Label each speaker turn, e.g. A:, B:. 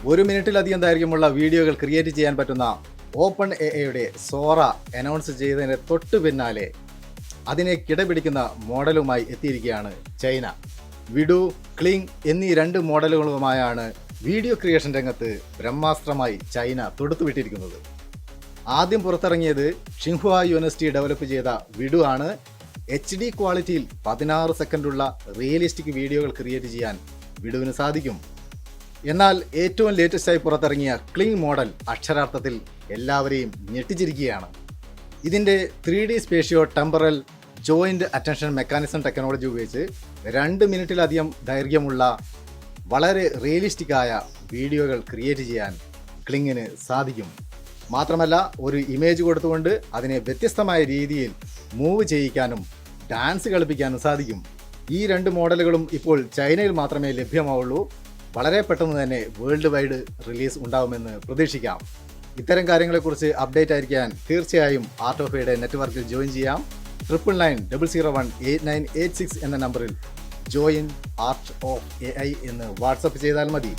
A: 1 മിനിറ്റിലധികം ദൈർഘ്യമുള്ള വീഡിയോകൾ ക്രിയേറ്റ് ചെയ്യാൻ പറ്റുന്ന ഓപ്പൺ എഐയുടെ സോറ അനൗൺസ് ചെയ്തതിന് തൊട്ടു പിന്നാലെ അതിനെ കിടപിടിക്കുന്ന മോഡലുമായി എത്തിയിരിക്കുകയാണ് ചൈന. വിഡു, ക്ലിങ് എന്നീ 2 മോഡലുകളുമായാണ് വീഡിയോ ക്രിയേഷൻ രംഗത്ത് ബ്രഹ്മാസ്ത്രമായി ചൈന തൊടുത്തുവിട്ടിരിക്കുന്നത്. ആദ്യം പുറത്തിറങ്ങിയത് ഷിൻഹുവ യൂണിവേഴ്സിറ്റി ഡെവലപ്പ് ചെയ്ത വിഡു ആണ്. HD ക്വാളിറ്റിയിൽ 16 സെക്കൻഡുള്ള റിയലിസ്റ്റിക് വീഡിയോകൾ ക്രിയേറ്റ് ചെയ്യാൻ വിഡുവിന് സാധിക്കും. എന്നാൽ ഏറ്റവും ലേറ്റസ്റ്റായി പുറത്തിറങ്ങിയ ക്ലിങ് മോഡൽ അക്ഷരാർത്ഥത്തിൽ എല്ലാവരെയും ഞെട്ടിച്ചിരിക്കുകയാണ്. ഇതിൻ്റെ 3D spatio temporal joint attention mechanism technology ഉപയോഗിച്ച് 2 മിനിറ്റിലധികം ദൈർഘ്യമുള്ള വളരെ റിയലിസ്റ്റിക്കായ വീഡിയോകൾ ക്രിയേറ്റ് ചെയ്യാൻ ക്ലിങ്ങിന് സാധിക്കും. മാത്രമല്ല ഒരു ഇമേജ് കൊടുത്തുകൊണ്ട് അതിനെ വ്യത്യസ്തമായ രീതിയിൽ മൂവ് ചെയ്യിക്കാനും ഡാൻസ് കളിപ്പിക്കാനും സാധിക്കും. ഈ 2 മോഡലുകളും ഇപ്പോൾ ചൈനയിൽ മാത്രമേ ലഭ്യമാവുള്ളൂ. വളരെ പെട്ടെന്ന് തന്നെ വേൾഡ് വൈഡ് റിലീസ് ഉണ്ടാവുമെന്ന് പ്രതീക്ഷിക്കാം. ഇത്തരം കാര്യങ്ങളെക്കുറിച്ച് അപ്ഡേറ്റ് ആയിരിക്കാൻ തീർച്ചയായും ആർട്ട് ഓഫ് എയുടെ നെറ്റ്വർക്കിൽ ജോയിൻ ചെയ്യാം. 9990018986 എന്ന നമ്പറിൽ ജോയിൻ ആർട്ട് ഓഫ് AI എന്ന് വാട്സപ്പ് ചെയ്താൽ മതി.